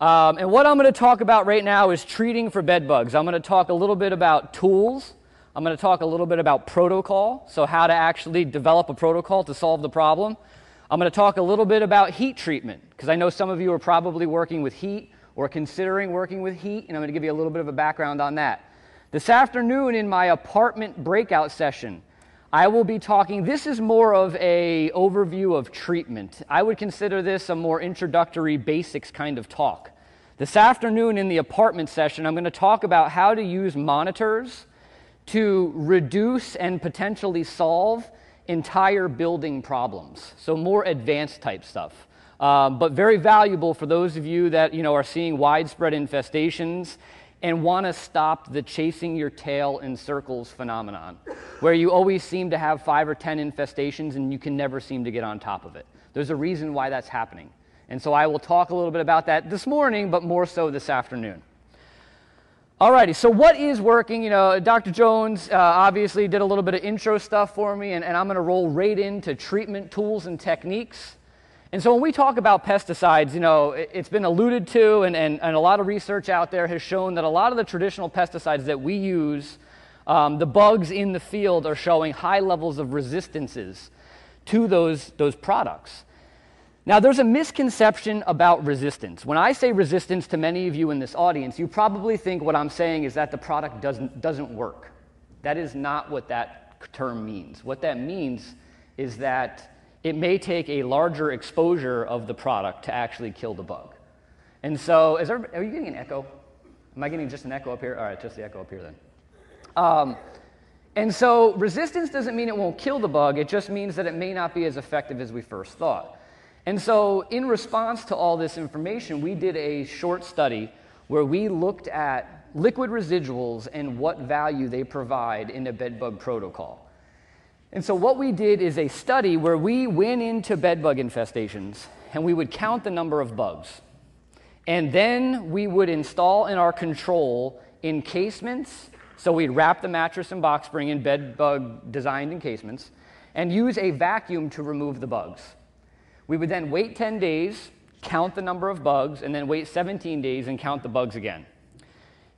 And what I'm going to talk about right now is treating for bed bugs. I'm going to talk a little bit about tools. I'm going to talk a little bit about protocol, so how to actually develop a protocol to solve the problem. I'm going to talk a little bit about heat treatment, because I know some of you are probably working with heat or considering working with heat, and I'm going to give you a little bit of a background on that. This afternoon in my apartment breakout session, I will be talking, this is more of an overview of treatment. I would consider this a more introductory basics kind of talk. This afternoon in the apartment session, I'm going to talk about how to use monitors to reduce and potentially solve entire building problems. So more advanced type stuff, but very valuable for those of you that are seeing widespread infestations and want to stop the chasing your tail in circles phenomenon, where you always seem to have 5 or 10 infestations and you can never seem to get on top of it. There's a reason why that's happening. And so I will talk a little bit about that this morning, but more so this afternoon. Alrighty, so what is working? Dr. Jones obviously did a little bit of intro stuff for me, and I'm going to roll right into treatment tools and techniques. And so when we talk about pesticides, it's been alluded to, and a lot of research out there has shown that a lot of the traditional pesticides that we use, the bugs in the field are showing high levels of resistances to those products. Now, there's a misconception about resistance. When I say resistance to many of you in this audience, you probably think what I'm saying is that the product doesn't work. That is not what that term means. What that means is that it may take a larger exposure of the product to actually kill the bug. And so, are you getting an echo? Am I getting just an echo up here? All right, just the echo up here then. And so, resistance doesn't mean it won't kill the bug. It just means that it may not be as effective as we first thought. And so, in response to all this information, we did a short study where we looked at liquid residuals and what value they provide in a bedbug protocol. And so what we did is a study where we went into bedbug infestations and we would count the number of bugs. And then we would install in our control encasements. So we'd wrap the mattress and box spring in bedbug designed encasements and use a vacuum to remove the bugs. We would then wait 10 days, count the number of bugs, and then wait 17 days and count the bugs again.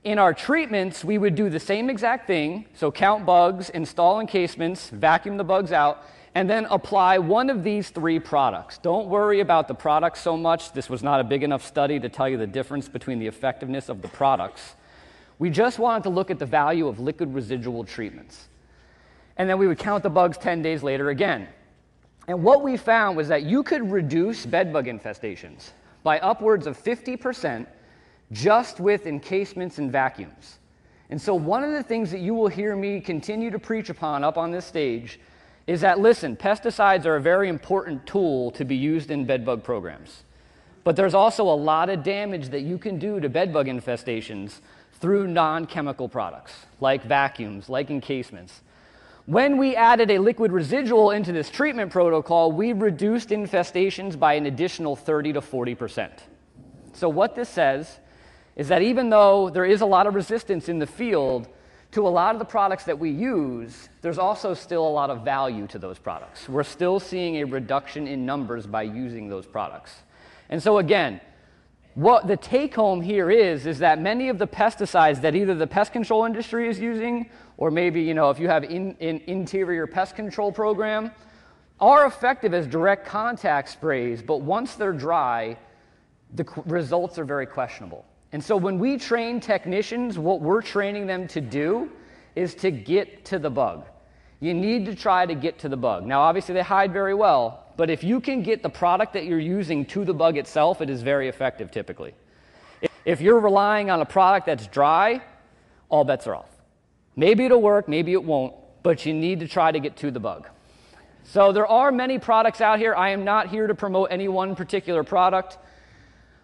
In our treatments, we would do the same exact thing, so count bugs, install encasements, vacuum the bugs out, and then apply one of these 3 products. Don't worry about the products so much. This was not a big enough study to tell you the difference between the effectiveness of the products. We just wanted to look at the value of liquid residual treatments. And then we would count the bugs 10 days later again. And what we found was that you could reduce bedbug infestations by upwards of 50% just with encasements and vacuums. And so one of the things that you will hear me continue to preach upon up on this stage is that, listen, pesticides are a very important tool to be used in bedbug programs. But there's also a lot of damage that you can do to bedbug infestations through non-chemical products, like vacuums, like encasements. When we added a liquid residual into this treatment protocol, we reduced infestations by an additional 30 to 40%. So what this says is that even though there is a lot of resistance in the field to a lot of the products that we use, there's also still a lot of value to those products. We're still seeing a reduction in numbers by using those products. And so again, what the take home here is that many of the pesticides that either the pest control industry is using, or maybe if you have an interior pest control program, are effective as direct contact sprays, but once they're dry, the results are very questionable. And so when we train technicians, what we're training them to do is to get to the bug. You need to try to get to the bug. Now, obviously, they hide very well, but if you can get the product that you're using to the bug itself, it is very effective typically. If you're relying on a product that's dry, all bets are off. Maybe it'll work, maybe it won't, but you need to try to get to the bug. So there are many products out here. I am not here to promote any one particular product.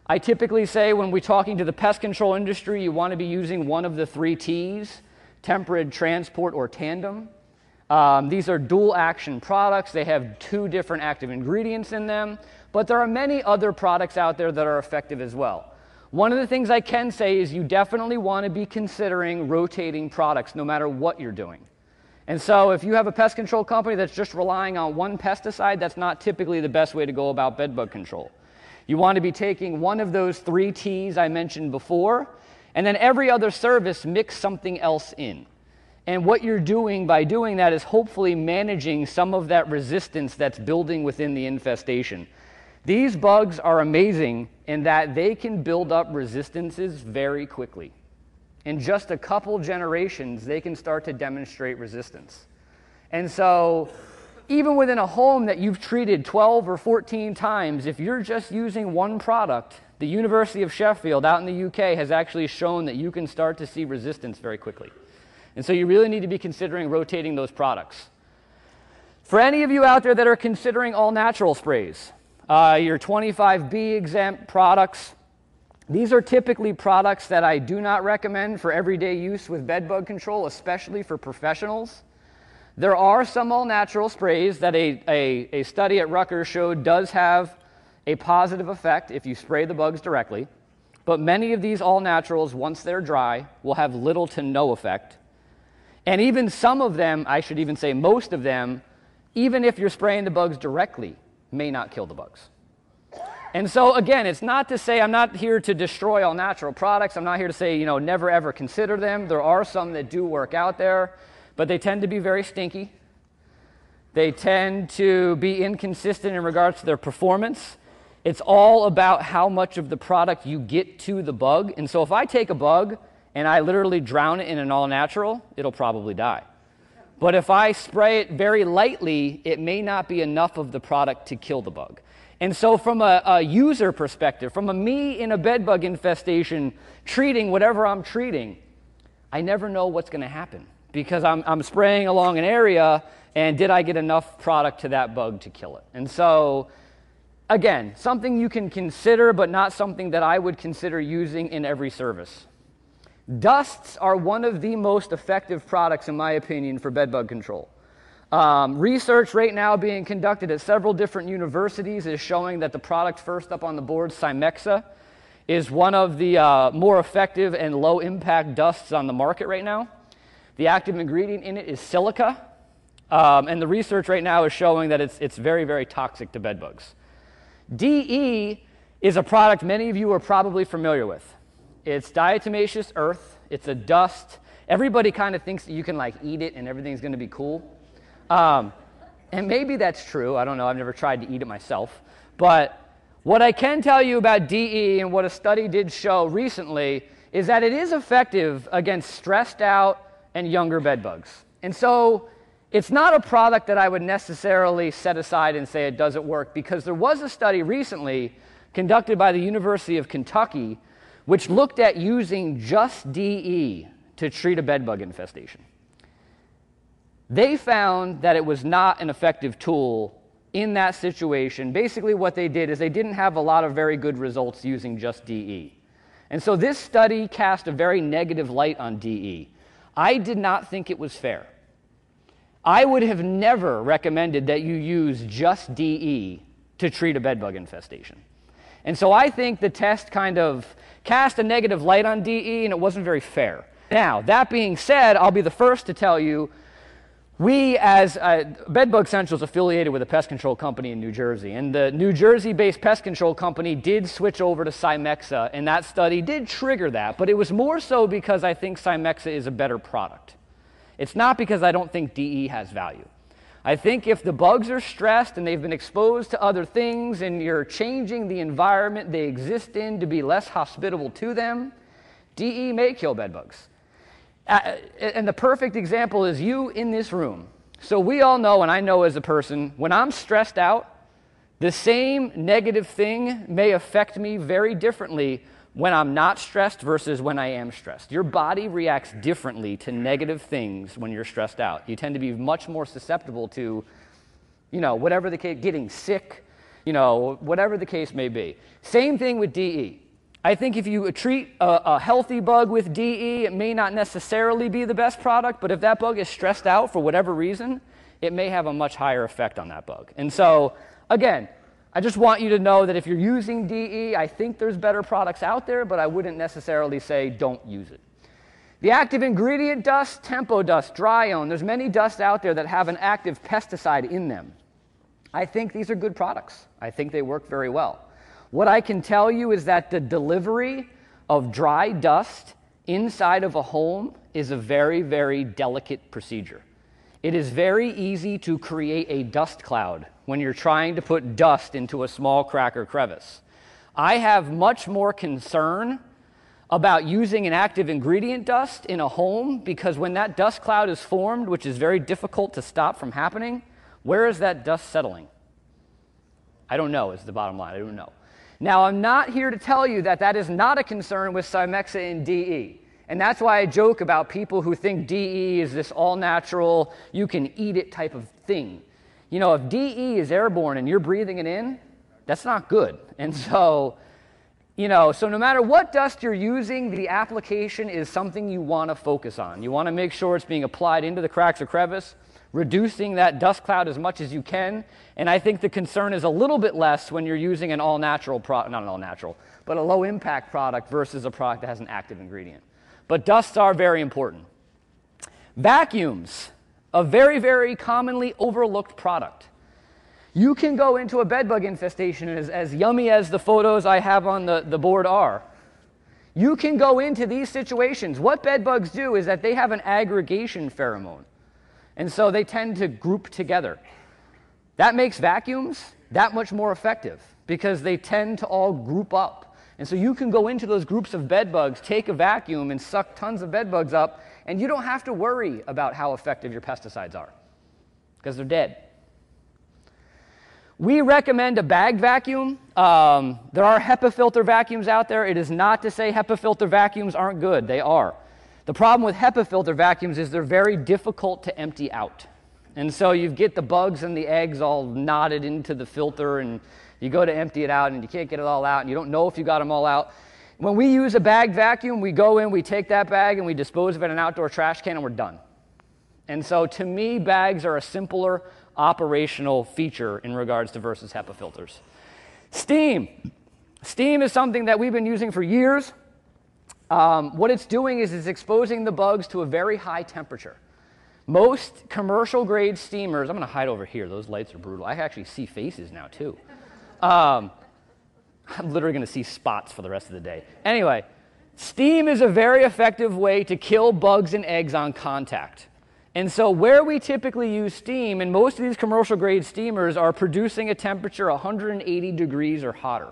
I typically say when we're talking to the pest control industry, you want to be using one of the 3 T's, tempered, transport, or tandem. These are dual action products. They have 2 different active ingredients in them, but there are many other products out there that are effective as well. One of the things I can say is you definitely want to be considering rotating products no matter what you're doing. And so if you have a pest control company that's just relying on one pesticide, that's not typically the best way to go about bedbug control. You want to be taking one of those 3 T's I mentioned before, and then every other service mix something else in. And what you're doing by doing that is hopefully managing some of that resistance that's building within the infestation. These bugs are amazing in that they can build up resistances very quickly. In just a couple generations, they can start to demonstrate resistance. And so even within a home that you've treated 12 or 14 times, if you're just using one product, the University of Sheffield out in the UK has actually shown that you can start to see resistance very quickly. And so you really need to be considering rotating those products. For any of you out there that are considering all-natural sprays, your 25B exempt products, these are typically products that I do not recommend for everyday use with bed bug control, especially for professionals. There are some all-natural sprays that a study at Rutgers showed does have a positive effect if you spray the bugs directly, but many of these all-naturals, once they're dry, will have little to no effect. And even some of them, I should even say most of them, even if you're spraying the bugs directly, may not kill the bugs. And so again, it's not to say I'm not here to destroy all natural products. I'm not here to say, never ever consider them. There are some that do work out there, but they tend to be very stinky. They tend to be inconsistent in regards to their performance. It's all about how much of the product you get to the bug. And so if I take a bug and I literally drown it in an all-natural, it'll probably die. But if I spray it very lightly, it may not be enough of the product to kill the bug. And so from a user perspective, from me in a bed bug infestation, treating whatever I'm treating, I never know what's going to happen because I'm spraying along an area, and did I get enough product to that bug to kill it? And so, again, something you can consider, but not something that I would consider using in every service. Dusts are one of the most effective products, in my opinion, for bed bug control. Research right now being conducted at several different universities is showing that the product first up on the board, Cymexa, is one of the more effective and low-impact dusts on the market right now. The active ingredient in it is silica, and the research right now is showing that it's very, very toxic to bed bugs. DE is a product many of you are probably familiar with. It's diatomaceous earth. It's a dust. Everybody kind of thinks that you can eat it and everything's going to be cool. And maybe that's true. I don't know. I've never tried to eat it myself. But what I can tell you about DE and what a study did show recently is that it is effective against stressed out and younger bed bugs. And so it's not a product that I would necessarily set aside and say it doesn't work, because there was a study recently conducted by the University of Kentucky which looked at using just DE to treat a bed bug infestation. They found that it was not an effective tool in that situation. Basically what they did is they didn't have a lot of very good results using just DE. And so this study cast a very negative light on DE. I did not think it was fair. I would have never recommended that you use just DE to treat a bed bug infestation. And so I think the test kind of cast a negative light on DE, and it wasn't very fair. Now, that being said, I'll be the first to tell you, we as Bedbug Central is affiliated with a pest control company in New Jersey, and the New Jersey-based pest control company did switch over to Cymexa, and that study did trigger that, but it was more so because I think Cymexa is a better product. It's not because I don't think DE has value. I think if the bugs are stressed and they've been exposed to other things and you're changing the environment they exist in to be less hospitable to them, DE may kill bed bugs. And the perfect example is you in this room. So we all know, and I know as a person, when I'm stressed out, the same negative thing may affect me very differently when I'm not stressed versus when I am stressed. Your body reacts differently to negative things when you're stressed out. You tend to be much more susceptible to, whatever the case, getting sick, whatever the case may be. Same thing with DE. I think if you treat a healthy bug with DE, it may not necessarily be the best product, but if that bug is stressed out for whatever reason, it may have a much higher effect on that bug. And so, again, I just want you to know that if you're using DE, I think there's better products out there, but I wouldn't necessarily say don't use it. The active ingredient dust, tempo dust, dryone, there's many dusts out there that have an active pesticide in them. I think these are good products. I think they work very well. What I can tell you is that the delivery of dry dust inside of a home is a very, very delicate procedure. It is very easy to create a dust cloud when you're trying to put dust into a small crack or crevice. I have much more concern about using an active ingredient dust in a home, because when that dust cloud is formed, which is very difficult to stop from happening, where is that dust settling? I don't know is the bottom line. I don't know. Now, I'm not here to tell you that that is not a concern with Cymexa and DE. And that's why I joke about people who think DE is this all-natural, you can eat it type of thing. You know, if DE is airborne and you're breathing it in, that's not good. And so, you know, so no matter what dust you're using, the application is something you want to focus on. You want to make sure it's being applied into the cracks or crevice, reducing that dust cloud as much as you can. And I think the concern is a little bit less when you're using an all-natural product, not an all-natural, but a low-impact product versus a product that has an active ingredient. But dusts are very important. Vacuums, a very, very commonly overlooked product. You can go into a bedbug infestation, as yummy as the photos I have on the board are. You can go into these situations. What bedbugs do is that they have an aggregation pheromone. And so they tend to group together. That makes vacuums that much more effective because they tend to all group up. And so you can go into those groups of bedbugs, take a vacuum, and suck tons of bedbugs up, and you don't have to worry about how effective your pesticides are because they're dead. We recommend a bagged vacuum. There are HEPA filter vacuums out there. It is not to say HEPA filter vacuums aren't good. They are. The problem with HEPA filter vacuums is they're very difficult to empty out. And so you get the bugs and the eggs all knotted into the filter, and you go to empty it out, and you can't get it all out, and you don't know if you got them all out. When we use a bagged vacuum, we go in, we take that bag, and we dispose of it in an outdoor trash can, and we're done. And so to me, bags are a simpler operational feature in regards to versus HEPA filters. Steam. Steam is something that we've been using for years. What it's doing is it's exposing the bugs to a very high temperature. Most commercial grade steamers, I'm going to hide over here. Those lights are brutal. I actually see faces now too. I'm literally going to see spots for the rest of the day. Anyway, steam is a very effective way to kill bugs and eggs on contact. And so where we typically use steam, and most of these commercial grade steamers are producing a temperature 180 degrees or hotter.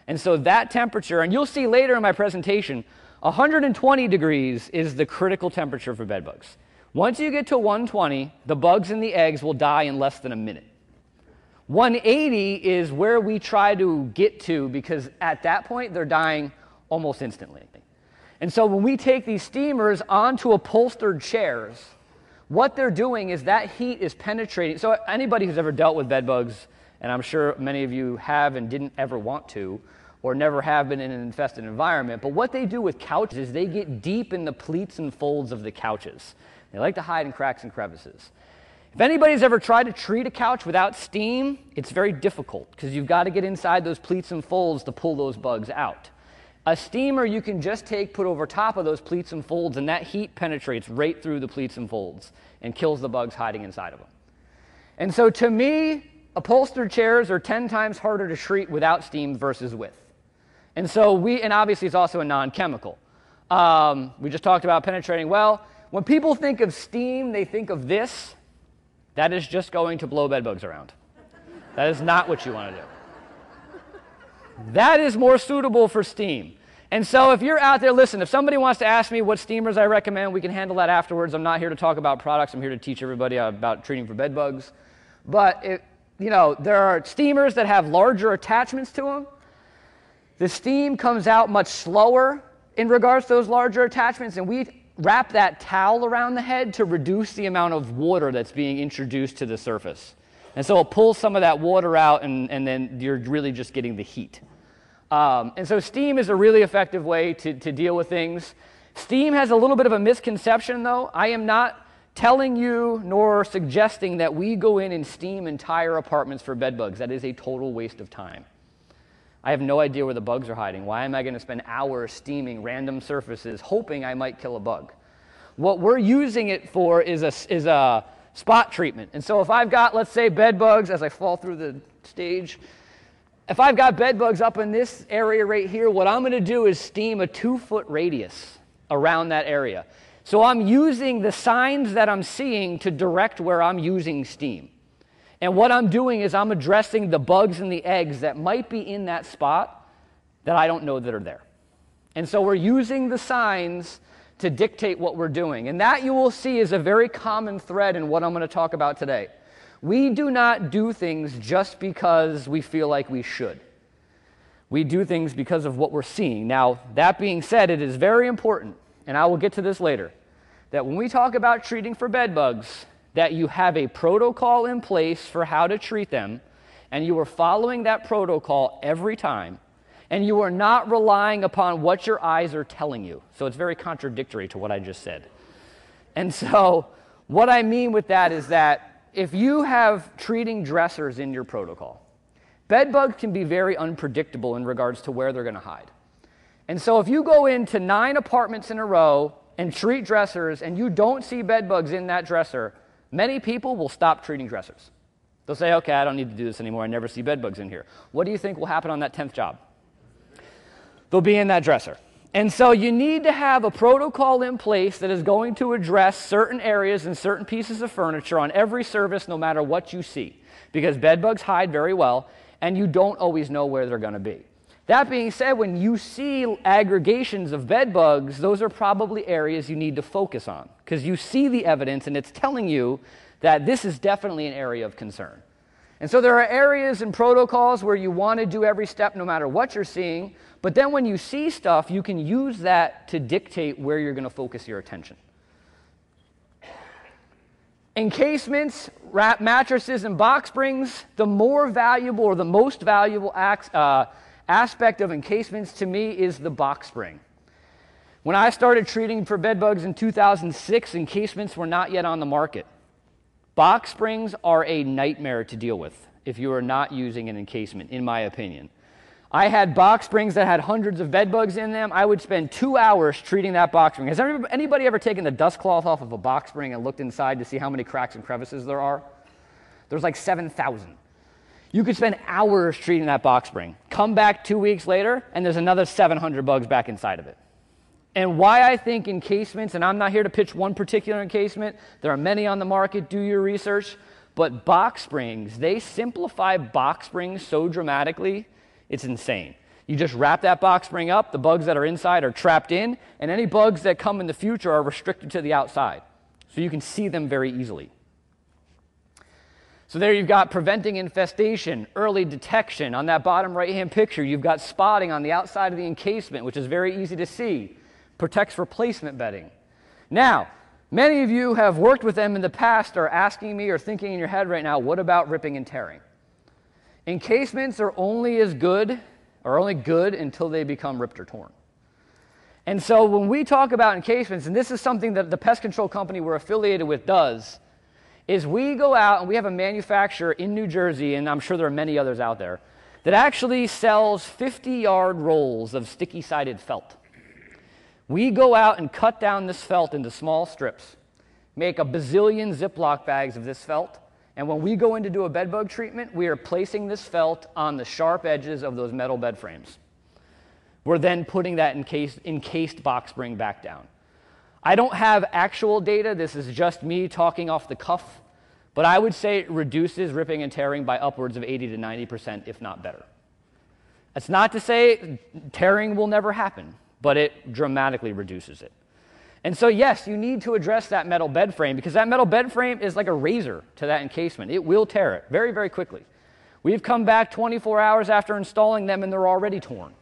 And so that temperature, and you'll see later in my presentation, 120 degrees is the critical temperature for bed bugs. Once you get to 120, the bugs and the eggs will die in less than a minute. 180 is where we try to get to, because at that point they're dying almost instantly. And so when we take these steamers onto upholstered chairs, what they're doing is that heat is penetrating. So anybody who's ever dealt with bed bugs, and I'm sure many of you have and didn't ever want to, or never have been in an infested environment, but what they do with couches is they get deep in the pleats and folds of the couches. They like to hide in cracks and crevices. If anybody's ever tried to treat a couch without steam, it's very difficult because you've got to get inside those pleats and folds to pull those bugs out. A steamer you can just take, put over top of those pleats and folds, and that heat penetrates right through the pleats and folds and kills the bugs hiding inside of them. And so to me, upholstered chairs are 10 times harder to treat without steam versus with. And so and obviously it's also a non-chemical. We just talked about penetrating well. When people think of steam, they think of this. That is just going to blow bed bugs around. That is not what you want to do. That is more suitable for steam. And so if you're out there, listen, if somebody wants to ask me what steamers I recommend, we can handle that afterwards. I'm not here to talk about products. I'm here to teach everybody about treating for bed bugs. But there are steamers that have larger attachments to them. The steam comes out much slower in regards to those larger attachments, and we wrap that towel around the head to reduce the amount of water that's being introduced to the surface. And so it pulls some of that water out, and then you're really just getting the heat. And so steam is a really effective way to deal with things. Steam has a little bit of a misconception, though. I am not telling you nor suggesting that we go in and steam entire apartments for bed bugs. That is a total waste of time. I have no idea where the bugs are hiding. Why am I going to spend hours steaming random surfaces hoping I might kill a bug? What we're using it for is a spot treatment. And so if I've got, let's say, bed bugs as I fall through the stage, if I've got bed bugs up in this area right here, what I'm going to do is steam a 2-foot radius around that area. So I'm using the signs that I'm seeing to direct where I'm using steam. And what I'm doing is I'm addressing the bugs and the eggs that might be in that spot that I don't know that are there. And so we're using the signs to dictate what we're doing. And that, you will see, is a very common thread in what I'm going to talk about today. We do not do things just because we feel like we should. We do things because of what we're seeing. Now, that being said, it is very important, and I will get to this later, that when we talk about treating for bed bugs, that you have a protocol in place for how to treat them, and you are following that protocol every time, and you are not relying upon what your eyes are telling you. So it's very contradictory to what I just said. And so what I mean with that is that if you have treating dressers in your protocol, bed bugs can be very unpredictable in regards to where they're going to hide. And so if you go into 9 apartments in a row and treat dressers and you don't see bed bugs in that dresser, many people will stop treating dressers. They'll say, okay, I don't need to do this anymore. I never see bed bugs in here. What do you think will happen on that 10th job? They'll be in that dresser. And so you need to have a protocol in place that is going to address certain areas and certain pieces of furniture on every service, no matter what you see, because bed bugs hide very well, and you don't always know where they're going to be. That being said, when you see aggregations of bed bugs, those are probably areas you need to focus on, because you see the evidence, and it's telling you that this is definitely an area of concern. And so there are areas and protocols where you want to do every step no matter what you're seeing, but then when you see stuff, you can use that to dictate where you're going to focus your attention. Encasements, mattresses, and box springs, the more valuable or the most valuable aspect of encasements to me is the box spring. When I started treating for bed bugs in 2006, encasements were not yet on the market. Box springs are a nightmare to deal with if you are not using an encasement, in my opinion. I had box springs that had hundreds of bed bugs in them. I would spend 2 hours treating that box spring. Has anybody ever taken the dust cloth off of a box spring and looked inside to see how many cracks and crevices there are? There's like 7,000. You could spend hours treating that box spring. Come back 2 weeks later, and there's another 700 bugs back inside of it. And why I think encasements, and I'm not here to pitch one particular encasement, there are many on the market, do your research, but box springs, they simplify box springs so dramatically, it's insane. You just wrap that box spring up, the bugs that are inside are trapped in, and any bugs that come in the future are restricted to the outside. So you can see them very easily. So there you've got preventing infestation, early detection. On that bottom right-hand picture, you've got spotting on the outside of the encasement, which is very easy to see. Protects replacement bedding. Now, many of you have worked with them in the past are asking me or thinking in your head right now, what about ripping and tearing? Encasements are only good until they become ripped or torn. And so when we talk about encasements, and this is something that the pest control company we're affiliated with does, is we go out and we have a manufacturer in New Jersey, and I'm sure there are many others out there, that actually sells 50-yard rolls of sticky-sided felt. We go out and cut down this felt into small strips, make a bazillion Ziploc bags of this felt, and when we go in to do a bed bug treatment, we are placing this felt on the sharp edges of those metal bed frames. We're then putting that encased box spring back down. I don't have actual data. This is just me talking off the cuff, but I would say it reduces ripping and tearing by upwards of 80 to 90%, if not better. That's not to say tearing will never happen, but it dramatically reduces it. And so yes, you need to address that metal bed frame, because that metal bed frame is like a razor to that encasement. It will tear it very, very quickly. We've come back 24 hours after installing them and they're already torn.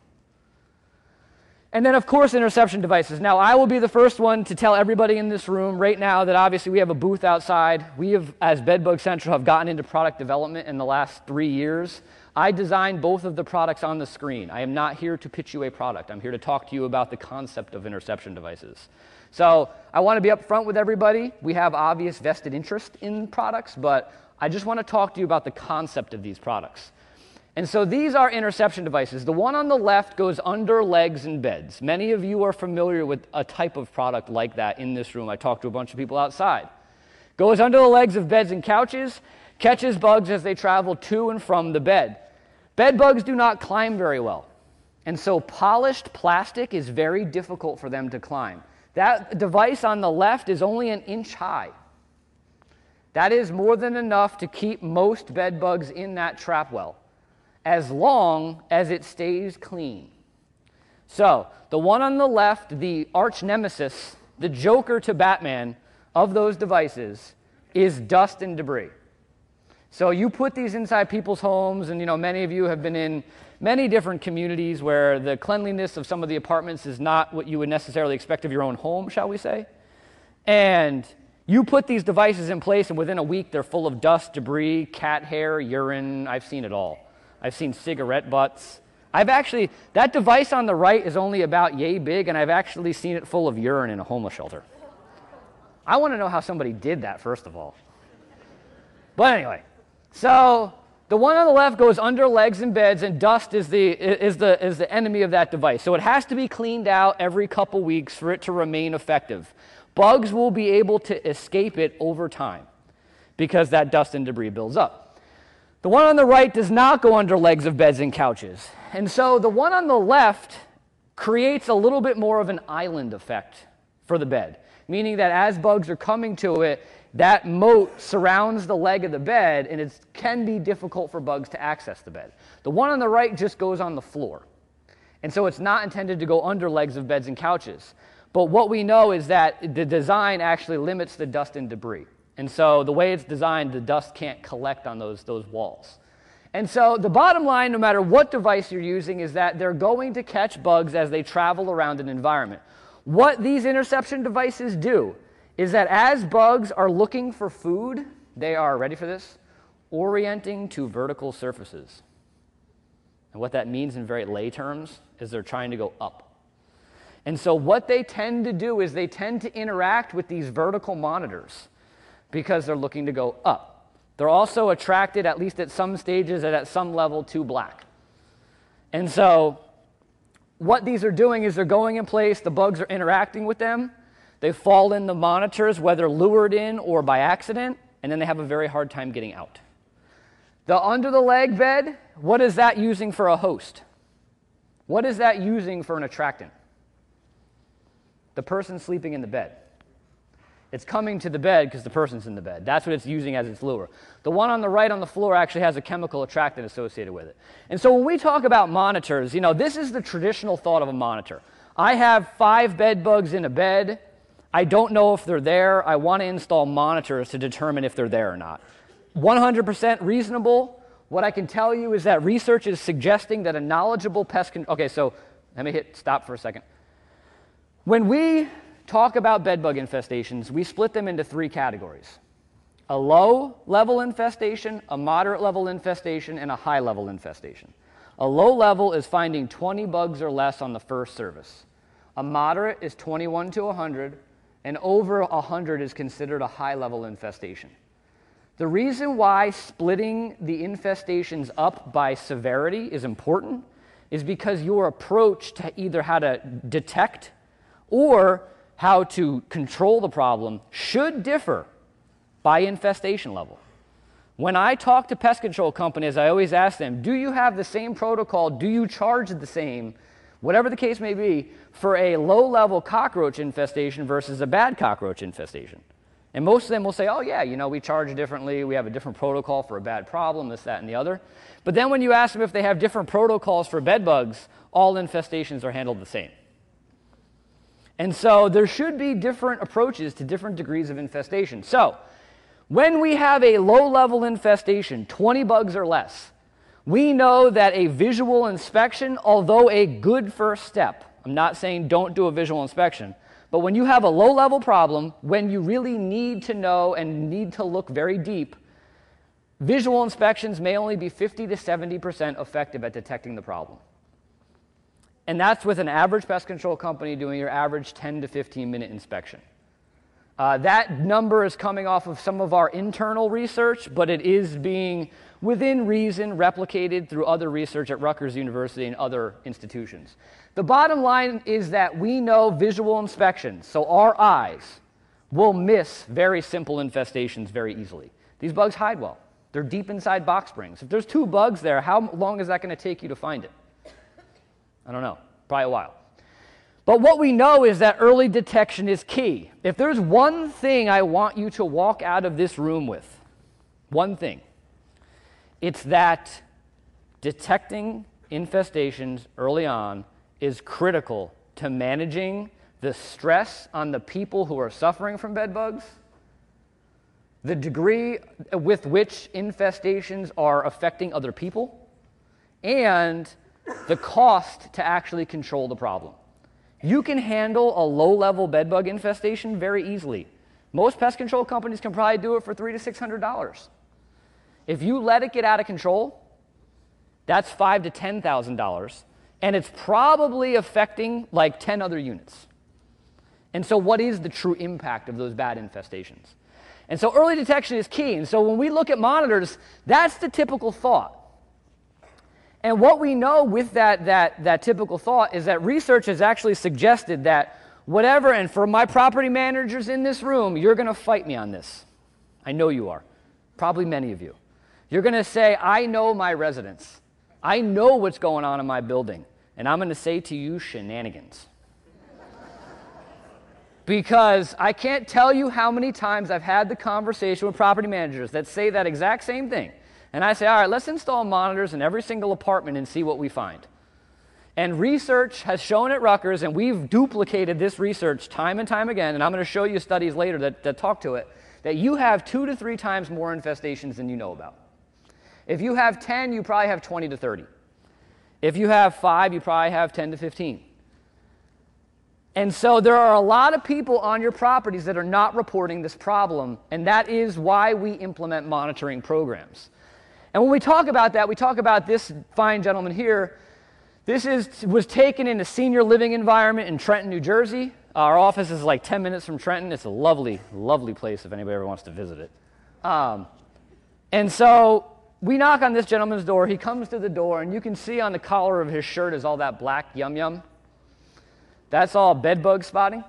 And then, of course, interception devices. Now, I will be the first one to tell everybody in this room right now that obviously we have a booth outside. We have, as Bedbug Central, have gotten into product development in the last 3 years. I designed both of the products on the screen. I am not here to pitch you a product. I'm here to talk to you about the concept of interception devices. So I want to be upfront with everybody. We have obvious vested interest in products, but I just want to talk to you about the concept of these products. And so these are interception devices. The one on the left goes under legs and beds. Many of you are familiar with a type of product like that in this room. I talked to a bunch of people outside. Goes under the legs of beds and couches, catches bugs as they travel to and from the bed. Bed bugs do not climb very well. And so polished plastic is very difficult for them to climb. That device on the left is only an inch high. That is more than enough to keep most bed bugs in that trap well, as long as it stays clean. So the one on the left, the arch nemesis, the Joker to Batman of those devices, is dust and debris. So you put these inside people's homes, and many of you have been in many different communities where the cleanliness of some of the apartments is not what you would necessarily expect of your own home, shall we say. And you put these devices in place, and within a week they're full of dust, debris, cat hair, urine. I've seen it all. I've seen cigarette butts. That device on the right is only about yay big, and I've actually seen it full of urine in a homeless shelter. I want to know how somebody did that, first of all. But anyway, so the one on the left goes under legs and beds, and dust is the enemy of that device. So it has to be cleaned out every couple weeks for it to remain effective. Bugs will be able to escape it over time because that dust and debris builds up. The one on the right does not go under legs of beds and couches. And so the one on the left creates a little bit more of an island effect for the bed, meaning that as bugs are coming to it, that moat surrounds the leg of the bed, and it can be difficult for bugs to access the bed. The one on the right just goes on the floor. And so it's not intended to go under legs of beds and couches. But what we know is that the design actually limits the dust and debris. And so the way it's designed, the dust can't collect on those walls. And so the bottom line, no matter what device you're using, is that they're going to catch bugs as they travel around an environment. What these interception devices do is that as bugs are looking for food, they are, ready for this, orienting to vertical surfaces. And what that means in very lay terms is they're trying to go up. And so what they tend to do is they tend to interact with these vertical monitors because they're looking to go up. They're also attracted, at least at some stages and at some level, to black. And so what these are doing is they're going in place, the bugs are interacting with them, they fall in the monitors, whether lured in or by accident, and then they have a very hard time getting out. The under the leg bed, what is that using for a host? What is that using for an attractant? The person sleeping in the bed. It's coming to the bed because the person's in the bed. That's what it's using as its lure. The one on the right on the floor actually has a chemical attractant associated with it. And so when we talk about monitors, this is the traditional thought of a monitor. I have 5 bed bugs in a bed. I don't know if they're there. I want to install monitors to determine if they're there or not. 100% reasonable. What I can tell you is that research is suggesting that a knowledgeable pest control... Okay, so let me hit stop for a second. When we talk about bed bug infestations, we split them into 3 categories. A low-level infestation, a moderate-level infestation, and a high-level infestation. A low level is finding 20 bugs or less on the first service. A moderate is 21 to 100, and over 100 is considered a high-level infestation. The reason why splitting the infestations up by severity is important is because your approach to either how to detect or how to control the problem should differ by infestation level. When I talk to pest control companies, I always ask them, do you have the same protocol? Do you charge the same, whatever the case may be, for a low-level cockroach infestation versus a bad cockroach infestation? And most of them will say, oh yeah, we charge differently, we have a different protocol for a bad problem, this, that, and the other. But then when you ask them if they have different protocols for bed bugs, all infestations are handled the same. And so there should be different approaches to different degrees of infestation. So when we have a low-level infestation, 20 bugs or less, we know that a visual inspection, although a good first step, I'm not saying don't do a visual inspection, but when you have a low-level problem, when you really need to know and need to look very deep, visual inspections may only be 50 to 70% effective at detecting the problem. And that's with an average pest control company doing your average 10 to 15-minute inspection. That number is coming off of some of our internal research, but it is being, within reason, replicated through other research at Rutgers University and other institutions. The bottom line is that we know visual inspections, so our eyes will miss very simple infestations very easily. These bugs hide well. They're deep inside box springs. If there's 2 bugs there, how long is that going to take you to find it? I don't know, probably a while. But what we know is that early detection is key. If there's one thing I want you to walk out of this room with, one thing, it's that detecting infestations early on is critical to managing the stress on the people who are suffering from bed bugs, the degree with which infestations are affecting other people, and the cost to actually control the problem. You can handle a low-level bedbug infestation very easily. Most pest control companies can probably do it for $300 to $600. If you let it get out of control, that's $5,000 to $10,000, and it's probably affecting like 10 other units. And so what is the true impact of those bad infestations? And so early detection is key. And so when we look at monitors, that's the typical thought. And what we know with that typical thought is that research has actually suggested that whatever, and for my property managers in this room, you're going to fight me on this. I know you are. Probably many of you. You're going to say, I know my residents. I know what's going on in my building. And I'm going to say to you, shenanigans. Because I can't tell you how many times I've had the conversation with property managers that say that exact same thing. And I say, all right, let's install monitors in every single apartment and see what we find. And research has shown at Rutgers, and we've duplicated this research time and time again, and I'm going to show you studies later that talk to it, that you have 2 to 3 times more infestations than you know about. If you have 10, you probably have 20 to 30. If you have 5, you probably have 10 to 15. And so there are a lot of people on your properties that are not reporting this problem, and that is why we implement monitoring programs. And when we talk about that, we talk about this fine gentleman here. This was taken in a senior living environment in Trenton, New Jersey. Our office is like 10 minutes from Trenton. It's a lovely, lovely place if anybody ever wants to visit it. And so we knock on this gentleman's door. He comes to the door, and you can see on the collar of his shirt is all that black yum-yum. That's all bed bug spotting.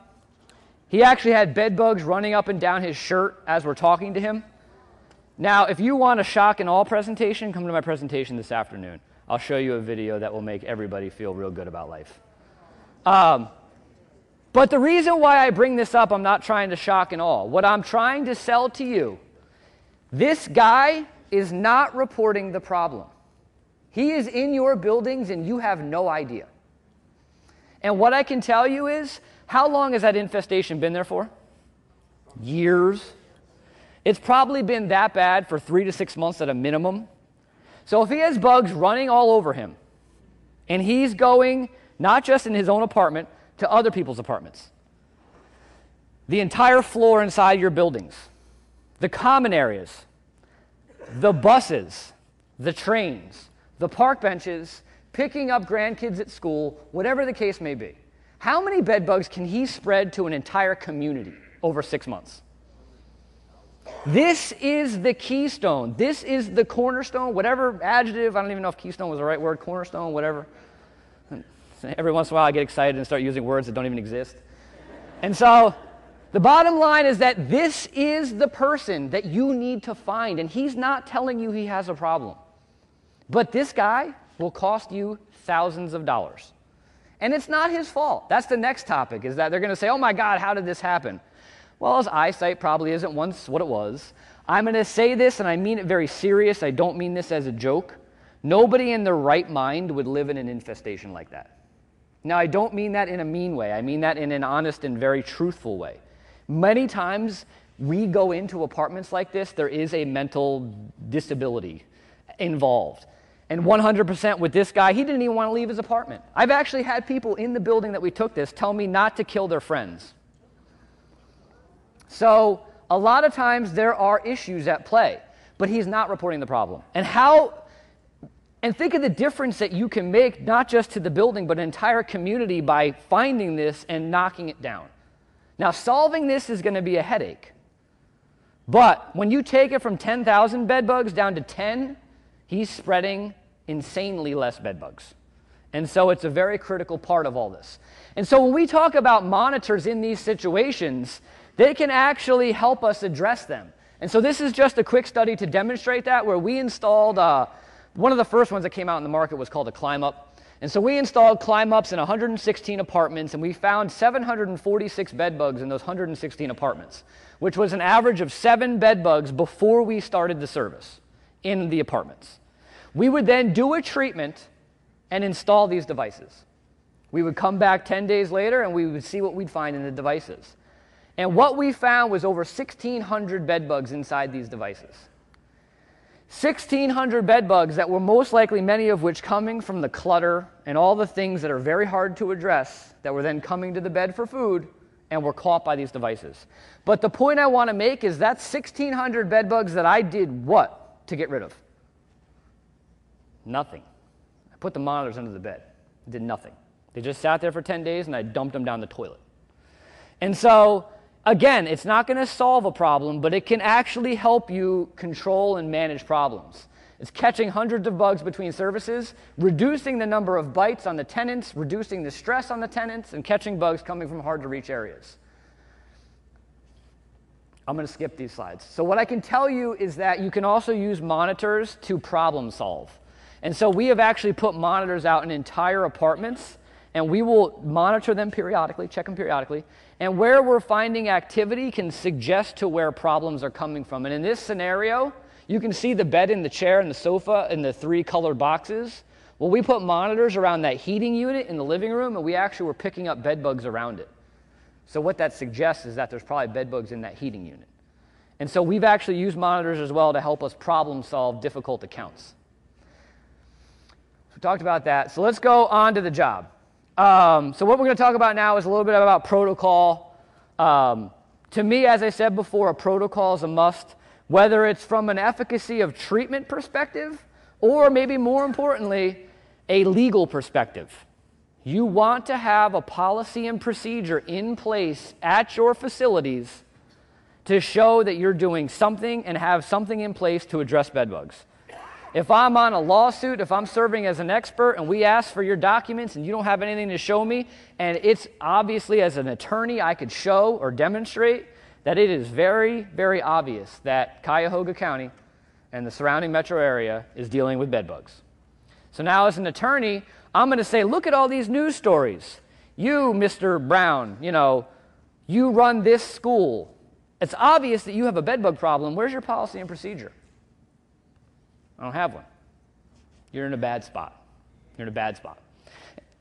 He actually had bed bugs running up and down his shirt as we're talking to him. Now, if you want a shock and awe presentation, come to my presentation this afternoon. I'll show you a video that will make everybody feel real good about life. But the reason why I bring this up, I'm not trying to shock and awe. What I'm trying to sell to you, this guy is not reporting the problem. He is in your buildings and you have no idea. And what I can tell you is, how long has that infestation been there for? Years. It's probably been that bad for 3 to 6 months at a minimum. So if he has bugs running all over him, and he's going not just in his own apartment, to other people's apartments, the entire floor inside your buildings, the common areas, the buses, the trains, the park benches, picking up grandkids at school, whatever the case may be, how many bed bugs can he spread to an entire community over 6 months? This is the keystone. This is the cornerstone, whatever adjective, I don't even know if keystone was the right word, cornerstone, whatever. Every once in a while I get excited and start using words that don't even exist. And so the bottom line is that this is the person that you need to find, and he's not telling you he has a problem. But this guy will cost you thousands of dollars. And it's not his fault. That's the next topic, is that they're going to say, oh my God, how did this happen? Well, his eyesight probably isn't once what it was. I'm going to say this, and I mean it very serious. I don't mean this as a joke. Nobody in their right mind would live in an infestation like that. Now, I don't mean that in a mean way. I mean that in an honest and very truthful way. Many times we go into apartments like this, there is a mental disability involved. And 100% with this guy, he didn't even want to leave his apartment. I've actually had people in the building that we took this tell me not to kill their friends. So a lot of times there are issues at play, but he's not reporting the problem. And think of the difference that you can make, not just to the building, but an entire community by finding this and knocking it down. Now, solving this is going to be a headache. But when you take it from 10,000 bed bugs down to 10, he's spreading insanely less bed bugs. And so it's a very critical part of all this. And so when we talk about monitors in these situations, they can actually help us address them. And so this is just a quick study to demonstrate that, where we installed, one of the first ones that came out in the market was called a climb up. And so we installed climb ups in 116 apartments, and we found 746 bed bugs in those 116 apartments, which was an average of 7 bed bugs before we started the service in the apartments. We would then do a treatment and install these devices. We would come back 10 days later and we would see what we'd find in the devices. And what we found was over 1,600 bed bugs inside these devices. 1,600 bed bugs that were most likely, many of which coming from the clutter and all the things that are very hard to address, that were then coming to the bed for food and were caught by these devices. But the point I want to make is that 1,600 bed bugs that I did what to get rid of? Nothing. I put the monitors under the bed. It did nothing. They just sat there for 10 days and I dumped them down the toilet. And so, again, it's not going to solve a problem, but it can actually help you control and manage problems. It's catching hundreds of bugs between services, reducing the number of bites on the tenants, reducing the stress on the tenants, and catching bugs coming from hard-to-reach areas. I'm going to skip these slides. So what I can tell you is that you can also use monitors to problem solve. And so we have actually put monitors out in entire apartments, and we will monitor them periodically, check them periodically, and where we're finding activity can suggest to where problems are coming from. And in this scenario, you can see the bed and the chair and the sofa and the 3 colored boxes. Well, we put monitors around that heating unit in the living room, and we actually were picking up bed bugs around it. So what that suggests is that there's probably bed bugs in that heating unit. And so we've actually used monitors as well to help us problem solve difficult accounts. We talked about that. So let's go on to the job. So what we're going to talk about now is a little bit about protocol. To me, as I said before, a protocol is a must, whether it's from an efficacy of treatment perspective or maybe more importantly, a legal perspective. You want to have a policy and procedure in place at your facilities to show that you're doing something and have something in place to address bed bugs. If I'm on a lawsuit, if I'm serving as an expert and we ask for your documents and you don't have anything to show me, and it's obviously as an attorney I could show or demonstrate that it is very, very obvious that Cuyahoga County and the surrounding metro area is dealing with bed bugs. So now as an attorney, I'm going to say, look at all these news stories. You, Mr. Brown, you run this school. It's obvious that you have a bed bug problem. Where's your policy and procedure? I don't have one. You're in a bad spot. You're in a bad spot.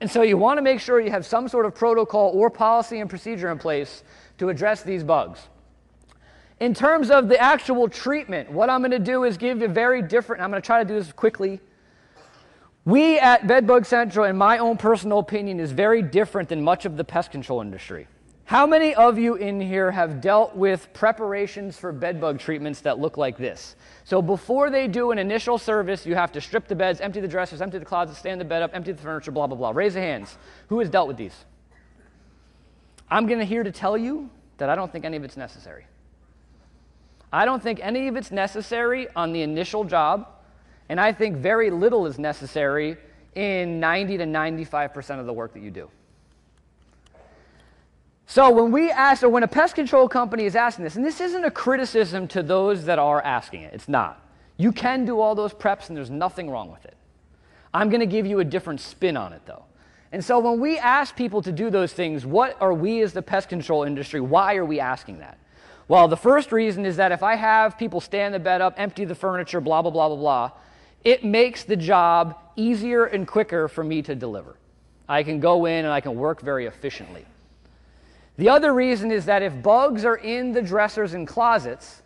And so you want to make sure you have some sort of protocol or policy and procedure in place to address these bugs. In terms of the actual treatment, what I'm going to do is give a very different, I'm going to try to do this quickly. We at Bedbug Central, in my own personal opinion, is very different than much of the pest control industry. How many of you in here have dealt with preparations for bedbug treatments that look like this? So before they do an initial service, you have to strip the beds, empty the dressers, empty the closets, stand the bed up, empty the furniture, blah, blah, blah. Raise your hands. Who has dealt with these? I'm going to here to tell you that I don't think any of it's necessary. I don't think any of it's necessary on the initial job, and I think very little is necessary in 90 to 95% of the work that you do. So when a pest control company is asking this, and this isn't a criticism to those that are asking it, it's not. You can do all those preps and there's nothing wrong with it. I'm going to give you a different spin on it though. And so when we ask people to do those things, what are we as the pest control industry, why are we asking that? Well, the first reason is that if I have people stand the bed up, empty the furniture, blah, blah, blah, blah, blah, it makes the job easier and quicker for me to deliver. I can go in and I can work very efficiently. The other reason is that if bugs are in the dressers and closets,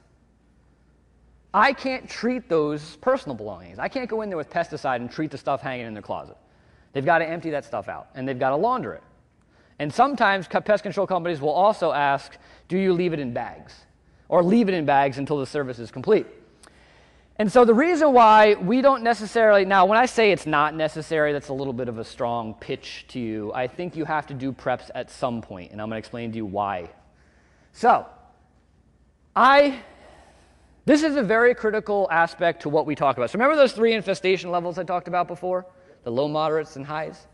I can't treat those personal belongings. I can't go in there with pesticide and treat the stuff hanging in their closet. They've got to empty that stuff out, and they've got to launder it. And sometimes pest control companies will also ask, do you leave it in bags? Or leave it in bags until the service is complete. And so the reason why we don't necessarily, now when I say it's not necessary, that's a little bit of a strong pitch to you. I think you have to do preps at some point, and I'm going to explain to you why. So, this is a very critical aspect to what we talk about. So remember those 3 infestation levels I talked about before? The low, moderates, and highs?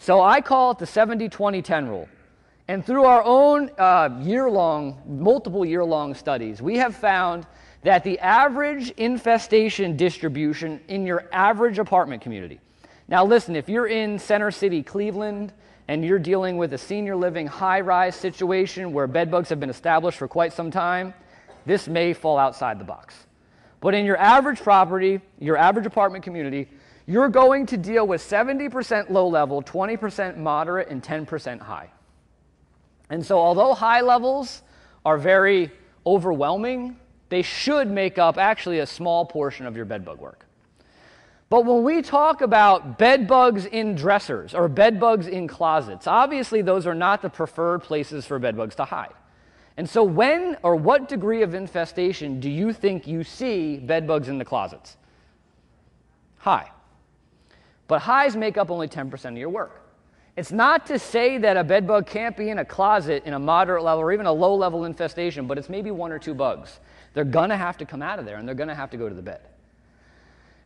So I call it the 70-20-10 rule. And through our own multiple year-long studies, we have found that the average infestation distribution in your average apartment community. Now listen, if you're in Center City, Cleveland, and you're dealing with a senior living high-rise situation where bed bugs have been established for quite some time, this may fall outside the box. But in your average property, your average apartment community, you're going to deal with 70% low level, 20% moderate, and 10% high. And so although high levels are very overwhelming, they should make up actually a small portion of your bed bug work. But when we talk about bed bugs in dressers or bed bugs in closets, obviously those are not the preferred places for bed bugs to hide. And so when or what degree of infestation do you think you see bed bugs in the closets? High. But highs make up only 10% of your work. It's not to say that a bed bug can't be in a closet in a moderate level or even a low level infestation, but it's maybe 1 or 2 bugs. They're going to have to come out of there and they're going to have to go to the bed.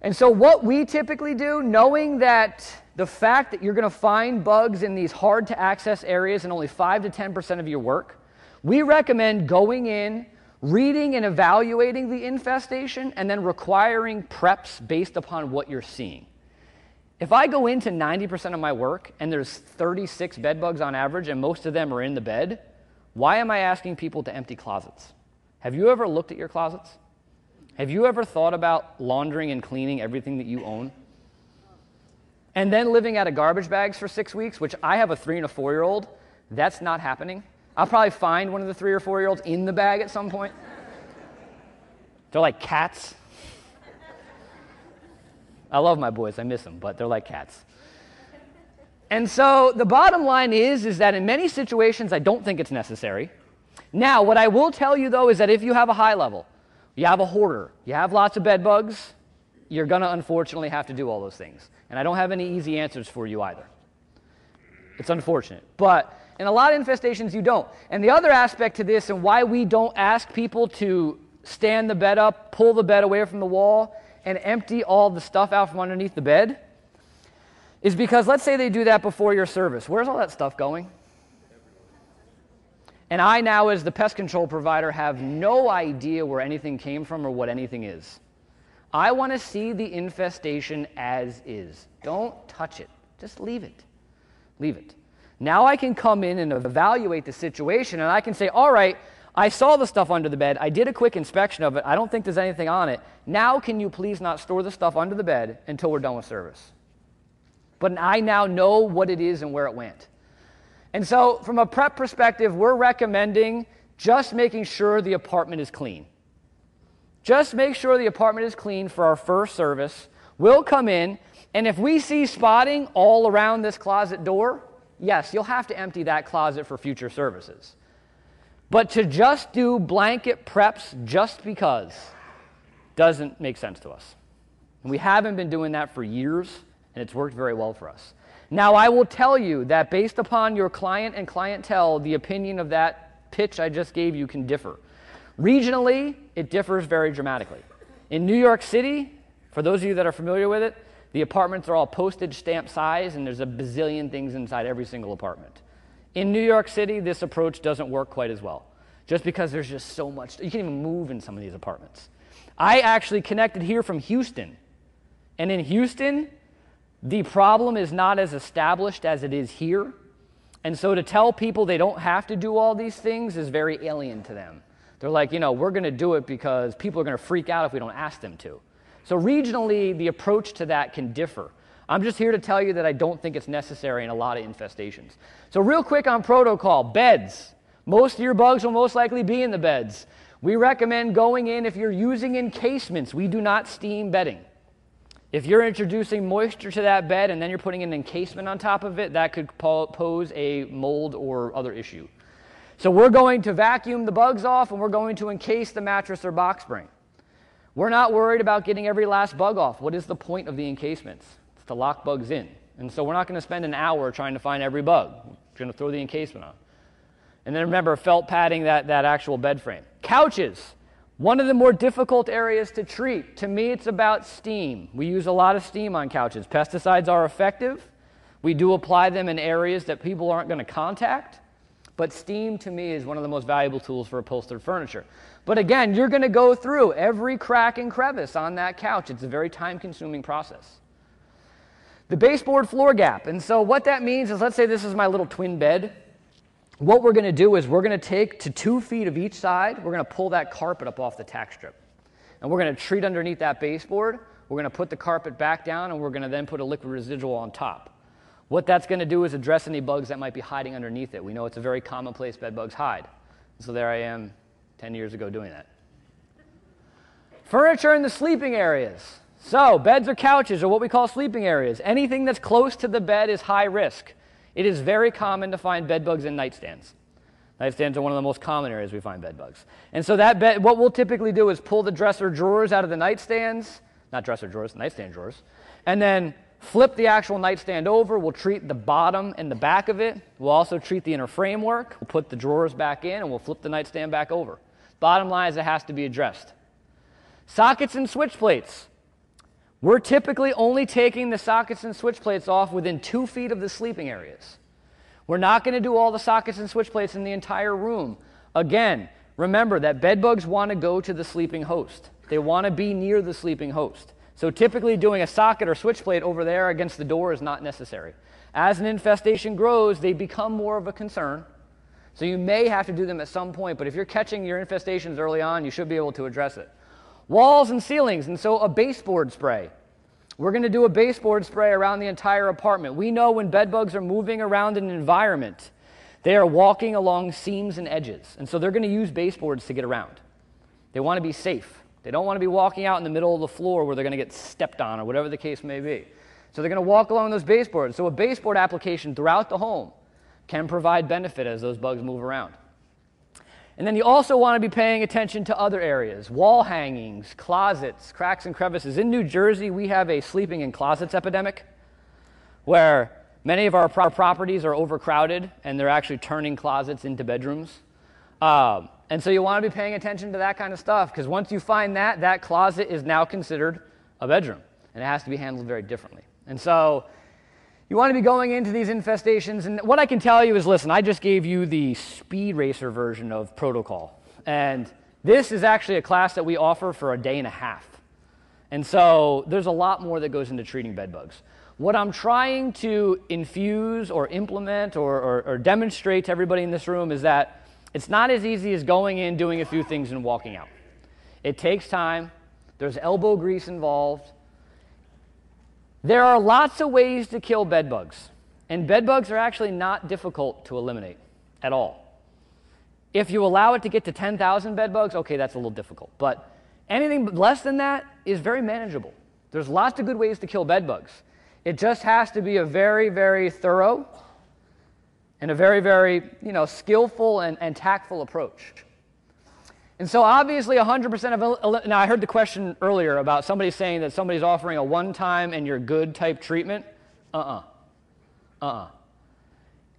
And so what we typically do, knowing that the fact that you're going to find bugs in these hard to access areas in only 5 to 10% of your work, we recommend going in, reading and evaluating the infestation, and then requiring preps based upon what you're seeing. If I go into 90% of my work and there's 36 bed bugs on average and most of them are in the bed, why am I asking people to empty closets? Have you ever looked at your closets? Have you ever thought about laundering and cleaning everything that you own? And then living out of garbage bags for 6 weeks, which I have a 3 and a 4-year-old, that's not happening. I'll probably find one of the 3 or 4-year-olds in the bag at some point. They're like cats. I love my boys, I miss them, but they're like cats. And so the bottom line is that in many situations, I don't think it's necessary. Now, what I will tell you, though, is that if you have a high level, you have a hoarder, you have lots of bed bugs, you're going to unfortunately have to do all those things. And I don't have any easy answers for you either. It's unfortunate. But in a lot of infestations, you don't. And the other aspect to this and why we don't ask people to stand the bed up, pull the bed away from the wall, and empty all the stuff out from underneath the bed is because let's say they do that before your service. Where's all that stuff going? And I now, as the pest control provider, have no idea where anything came from or what anything is. I want to see the infestation as is. Don't touch it. Just leave it. Leave it. Now I can come in and evaluate the situation, and I can say, all right, I saw the stuff under the bed. I did a quick inspection of it. I don't think there's anything on it. Now can you please not store the stuff under the bed until we're done with service? But I now know what it is and where it went. And so from a prep perspective, we're recommending just making sure the apartment is clean. Just make sure the apartment is clean for our first service. We'll come in, and if we see spotting all around this closet door, yes, you'll have to empty that closet for future services. But to just do blanket preps just because doesn't make sense to us. And we haven't been doing that for years, and it's worked very well for us. Now, I will tell you that based upon your client and clientele, the opinion of that pitch I just gave you can differ. Regionally, it differs very dramatically. In New York City, for those of you that are familiar with it, the apartments are all postage stamp size, and there's a bazillion things inside every single apartment. In New York City, this approach doesn't work quite as well, just because there's just so much. You can't even move in some of these apartments. I actually connected here from Houston, and in Houston, the problem is not as established as it is here, and so to tell people they don't have to do all these things is very alien to them. They're like, we're going to do it because people are going to freak out if we don't ask them to. So regionally, the approach to that can differ. I'm just here to tell you that I don't think it's necessary in a lot of infestations. So real quick on protocol, beds. Most of your bugs will most likely be in the beds. We recommend going in if you're using encasements. We do not steam bedding. If you're introducing moisture to that bed and then you're putting an encasement on top of it, that could pose a mold or other issue. So we're going to vacuum the bugs off and we're going to encase the mattress or box spring. We're not worried about getting every last bug off. What is the point of the encasements? It's to lock bugs in. And so we're not going to spend an hour trying to find every bug. We're going to throw the encasement on. And then remember, felt padding that actual bed frame. Couches. One of the more difficult areas to treat. To me, it's about steam. We use a lot of steam on couches. Pesticides are effective. We do apply them in areas that people aren't going to contact. But steam, to me, is one of the most valuable tools for upholstered furniture. But again, you're going to go through every crack and crevice on that couch. It's a very time-consuming process. The baseboard floor gap. And so what that means is, let's say this is my little twin bed. What we're going to do is we're going to take to 2 feet of each side, we're going to pull that carpet up off the tack strip. And we're going to treat underneath that baseboard. We're going to put the carpet back down, and we're going to then put a liquid residual on top. What that's going to do is address any bugs that might be hiding underneath it. We know it's a very common place bed bugs hide. So there I am 10 years ago doing that. Furniture in the sleeping areas. So beds or couches are what we call sleeping areas. Anything that's close to the bed is high risk. It is very common to find bed bugs in nightstands. Nightstands are one of the most common areas we find bed bugs. And so that bed, what we'll typically do is pull the dresser drawers out of the nightstands, not dresser drawers, nightstand drawers, and then flip the actual nightstand over. We'll treat the bottom and the back of it. We'll also treat the inner framework. We'll put the drawers back in, and we'll flip the nightstand back over. Bottom line is it has to be addressed. Sockets and switch plates. We're typically only taking the sockets and switch plates off within 2 feet of the sleeping areas. We're not going to do all the sockets and switch plates in the entire room. Again, remember that bed bugs want to go to the sleeping host. They want to be near the sleeping host. So typically doing a socket or switch plate over there against the door is not necessary. As an infestation grows, they become more of a concern. So you may have to do them at some point, but if you're catching your infestations early on, you should be able to address it. Walls and ceilings, and so a baseboard spray. We're going to do a baseboard spray around the entire apartment. We know when bed bugs are moving around an environment, they are walking along seams and edges, and so they're going to use baseboards to get around. They want to be safe. They don't want to be walking out in the middle of the floor where they're going to get stepped on or whatever the case may be. So they're going to walk along those baseboards. So a baseboard application throughout the home can provide benefit as those bugs move around. And then you also want to be paying attention to other areas. Wall hangings, closets, cracks and crevices. In New Jersey, we have a sleeping in closets epidemic where many of our properties are overcrowded and they're actually turning closets into bedrooms. And so you want to be paying attention to that kind of stuff because once you find that, that closet is now considered a bedroom and it has to be handled very differently. And so you want to be going into these infestations, and what I can tell you is, listen, I just gave you the speed racer version of protocol, and this is actually a class that we offer for a day and a half. And so there's a lot more that goes into treating bed bugs. What I'm trying to infuse or implement or demonstrate to everybody in this room is that it's not as easy as going in, doing a few things, and walking out. It takes time. There's elbow grease involved. There are lots of ways to kill bed bugs, and bed bugs are actually not difficult to eliminate at all. If you allow it to get to 10,000 bed bugs, okay, that's a little difficult, but anything less than that is very manageable. There's lots of good ways to kill bed bugs. It just has to be a very, very thorough and a very, very skillful and tactful approach. And so obviously 100% of, now I heard the question earlier about somebody saying that somebody's offering a one-time and you're good type treatment.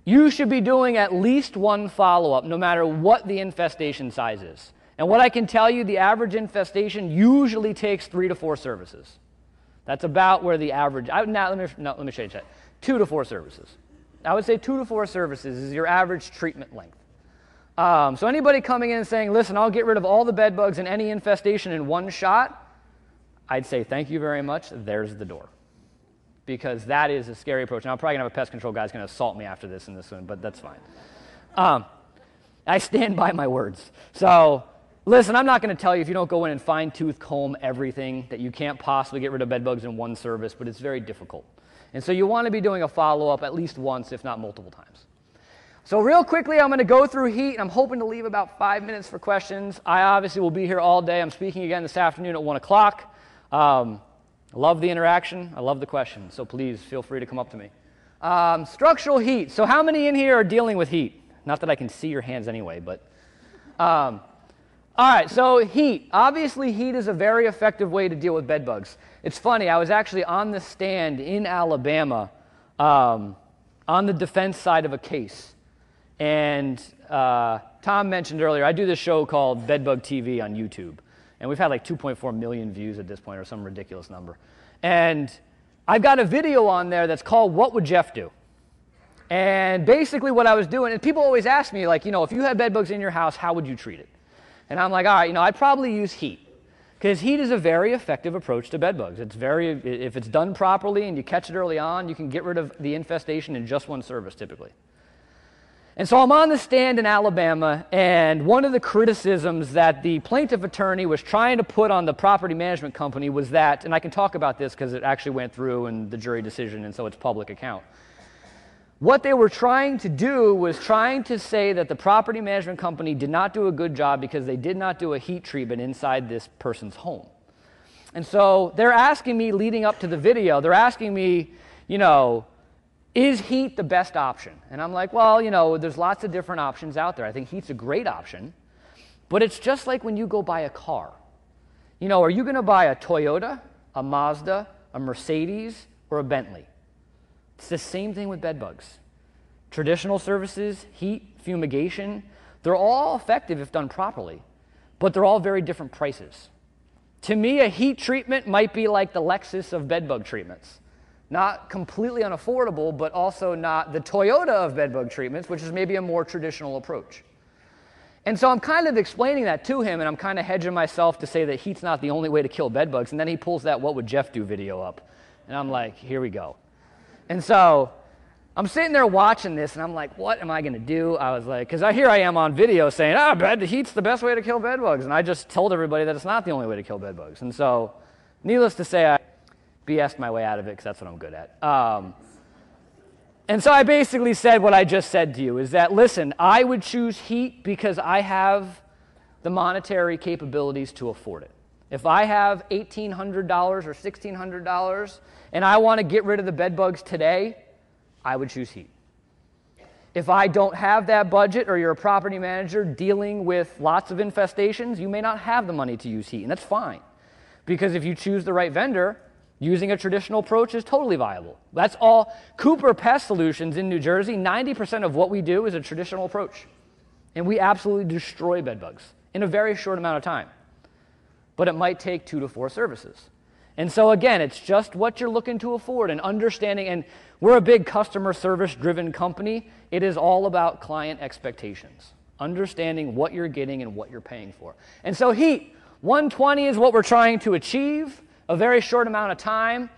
You should be doing at least one follow-up no matter what the infestation size is. And what I can tell you, the average infestation usually takes 3 to 4 services. That's about where the average, let me change that. 2 to 4 services. I would say 2 to 4 services is your average treatment length. So anybody coming in and saying, listen, I'll get rid of all the bed bugs and any infestation in one shot, I'd say thank you very much, there's the door. Because that is a scary approach. Now I'm probably going to have a pest control guy who's going to assault me after this in this one, but that's fine. I stand by my words. So listen, I'm not going to tell you if you don't go in and fine-tooth comb everything that you can't possibly get rid of bed bugs in one service, but it's very difficult. And so you want to be doing a follow-up at least once, if not multiple times. So real quickly, I'm going to go through heat, and I'm hoping to leave about 5 minutes for questions. I obviously will be here all day. I'm speaking again this afternoon at 1 o'clock. I love the interaction. I love the questions, so please feel free to come up to me. Structural heat. So how many in here are dealing with heat? Not that I can see your hands anyway, but... all right, so heat. Obviously, heat is a very effective way to deal with bed bugs. It's funny, I was actually on the stand in Alabama on the defense side of a case. And Tom mentioned earlier, I do this show called Bedbug TV on YouTube. And we've had like 2.4 million views at this point, or some ridiculous number. And I've got a video on there that's called What Would Jeff Do? And basically what I was doing, and people always ask me, like, if you had bed bugs in your house, how would you treat it? And I'm like, all right, I'd probably use heat. Because heat is a very effective approach to bed bugs. If it's done properly and you catch it early on, you can get rid of the infestation in just one service typically. And so I'm on the stand in Alabama, and one of the criticisms that the plaintiff attorney was trying to put on the property management company was that, and I can talk about this because it actually went through in the jury decision, and so it's public account. What they were trying to do was trying to say that the property management company did not do a good job because they did not do a heat treatment inside this person's home. And so they're asking me, leading up to the video, they're asking me, is heat the best option? And I'm like, well, there's lots of different options out there. I think heat's a great option, but it's just like when you go buy a car. Are you going to buy a Toyota, a Mazda, a Mercedes, or a Bentley? It's the same thing with bed bugs. Traditional services, heat, fumigation, they're all effective if done properly, but they're all very different prices. To me, a heat treatment might be like the Lexus of bed bug treatments. Not completely unaffordable, but also not the Toyota of bed bug treatments, which is maybe a more traditional approach. And so I'm kind of explaining that to him, and I'm kind of hedging myself to say that heat's not the only way to kill bed bugs, and then he pulls that "what would Jeff do" video up. And I'm like, here we go. And so I'm sitting there watching this, and I'm like, what am I going to do? I was like, because here I am on video saying, heat's the best way to kill bed bugs. And I just told everybody that it's not the only way to kill bed bugs. And so, needless to say, I BS'd my way out of it because that's what I'm good at. And so I basically said what I just said to you, is that, listen, I would choose heat because I have the monetary capabilities to afford it. If I have $1,800 or $1,600 and I want to get rid of the bed bugs today, I would choose heat. If I don't have that budget, or you're a property manager dealing with lots of infestations, you may not have the money to use heat, and that's fine. Because if you choose the right vendor, using a traditional approach is totally viable. That's all. Cooper Pest Solutions in New Jersey, 90% of what we do is a traditional approach. And we absolutely destroy bed bugs in a very short amount of time. But it might take 2 to 4 services. And so again, it's just what you're looking to afford and understanding. And we're a big customer service driven company. It is all about client expectations, understanding what you're getting and what you're paying for. And so heat, 120 is what we're trying to achieve. A very short amount of time.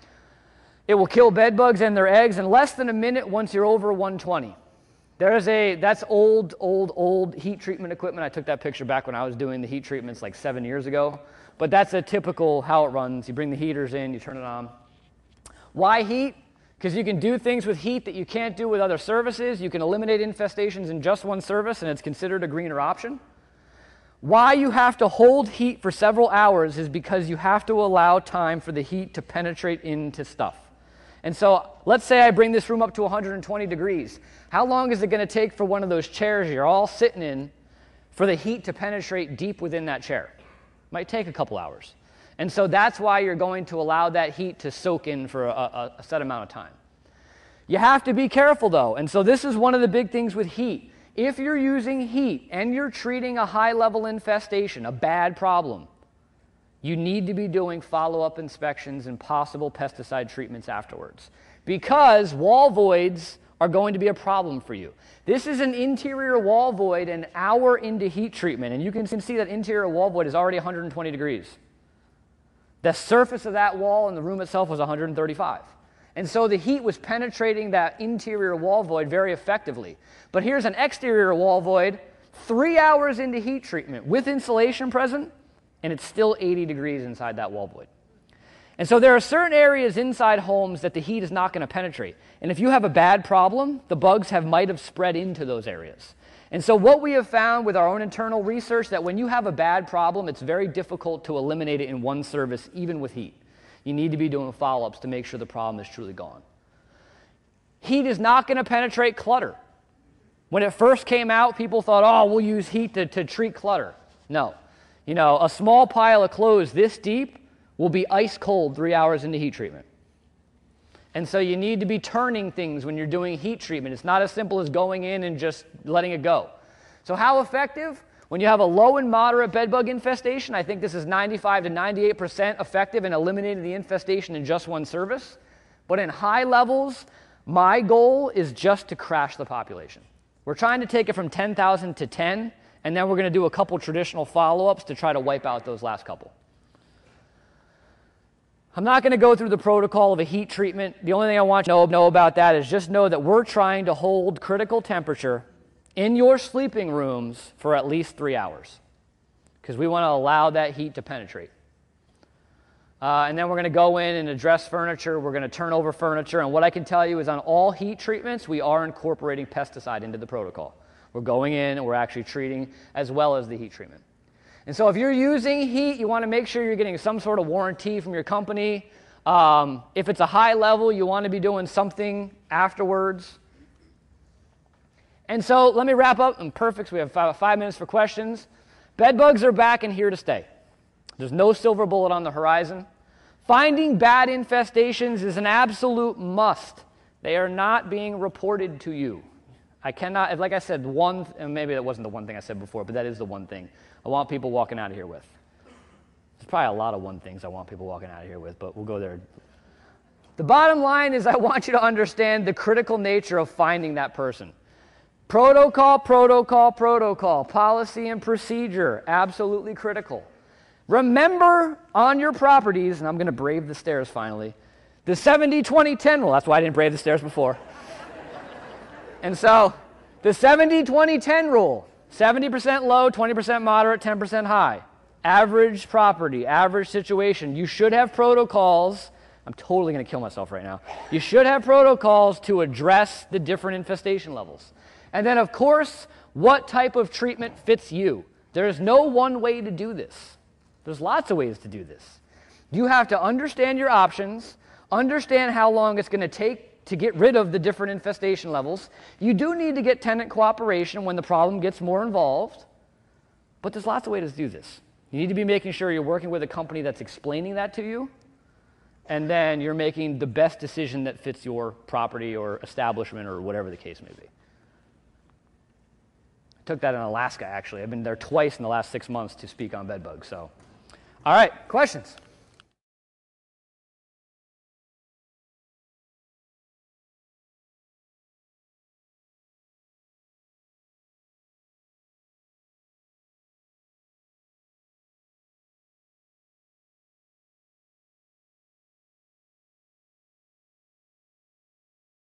It will kill bed bugs and their eggs in less than a minute once you're over 120. That's old heat treatment equipment. I took that picture back when I was doing the heat treatments like 7 years ago. But that's a typical how it runs. You bring the heaters in, you turn it on. Why heat? Because you can do things with heat that you can't do with other services. You can eliminate infestations in just one service, and it's considered a greener option. Why you have to hold heat for several hours is because you have to allow time for the heat to penetrate into stuff. And so let's say I bring this room up to 120 degrees. How long is it going to take for one of those chairs you're all sitting in for the heat to penetrate deep within that chair? Might take a couple hours. And so that's why you're going to allow that heat to soak in for a set amount of time. You have to be careful though. And so this is one of the big things with heat. If you're using heat and you're treating a high-level infestation, a bad problem, you need to be doing follow-up inspections and possible pesticide treatments afterwards, because wall voids are going to be a problem for you. This is an interior wall void an hour into heat treatment, and you can see that interior wall void is already 120 degrees. The surface of that wall in the room itself was 135. And so the heat was penetrating that interior wall void very effectively. But here's an exterior wall void, 3 hours into heat treatment with insulation present, and it's still 80 degrees inside that wall void. And so there are certain areas inside homes that the heat is not going to penetrate. And if you have a bad problem, the bugs might have spread into those areas. And so what we have found with our own internal research, that when you have a bad problem, it's very difficult to eliminate it in one service, even with heat. You need to be doing follow-ups to make sure the problem is truly gone. Heat is not going to penetrate clutter. When it first came out, people thought, oh, we'll use heat to treat clutter. No. You know, a small pile of clothes this deep will be ice cold 3 hours into heat treatment. And so you need to be turning things when you're doing heat treatment. It's not as simple as going in and just letting it go. So how effective? When you have a low and moderate bedbug infestation, I think this is 95 to 98% effective in eliminating the infestation in just one service. But in high levels, My goal is just to crash the population. We're trying to take it from 10,000 to 10, and then we're going to do a couple traditional follow-ups to try to wipe out those last couple. I'm not going to go through the protocol of a heat treatment. The only thing I want you to know about that is just know that we're trying to hold critical temperature in your sleeping rooms for at least 3 hours because we want to allow that heat to penetrate. And then we're going to go in and address furniture. We're going to turn over furniture. And what I can tell you is on all heat treatments, we are incorporating pesticide into the protocol. We're going in and we're actually treating as well as the heat treatment. And so if you're using heat, you want to make sure you're getting some sort of warranty from your company. If it's a high level, you want to be doing something afterwards. And so let me wrap up. And perfect. We have 5 minutes for questions. Bed bugs are back and here to stay. There's no silver bullet on the horizon. Finding bad infestations is an absolute must. They are not being reported to you. I cannot, like I said, and maybe that wasn't the one thing I said before, but that is the one thing I want people walking out of here with. There's probably a lot of one things I want people walking out of here with, but we'll go there. The bottom line is I want you to understand the critical nature of finding that person. Protocol, protocol, protocol, policy and procedure, absolutely critical. Remember on your properties, and I'm going to brave the stairs finally, the 70-20-10 rule. That's why I didn't brave the stairs before. And so the 70-20-10 rule, 70% low, 20% moderate, 10% high. Average property, average situation. You should have protocols. I'm totally going to kill myself right now. You should have protocols to address the different infestation levels. And then, of course, what type of treatment fits you? There's no one way to do this. There's lots of ways to do this. You have to understand your options, understand how long it's going to take to get rid of the different infestation levels. You do need to get tenant cooperation when the problem gets more involved, but there's lots of ways to do this. You need to be making sure you're working with a company that's explaining that to you, and then you're making the best decision that fits your property or establishment or whatever the case may be. I took that in Alaska, actually. I've been there twice in the last 6 months to speak on bed bugs. So, all right, questions?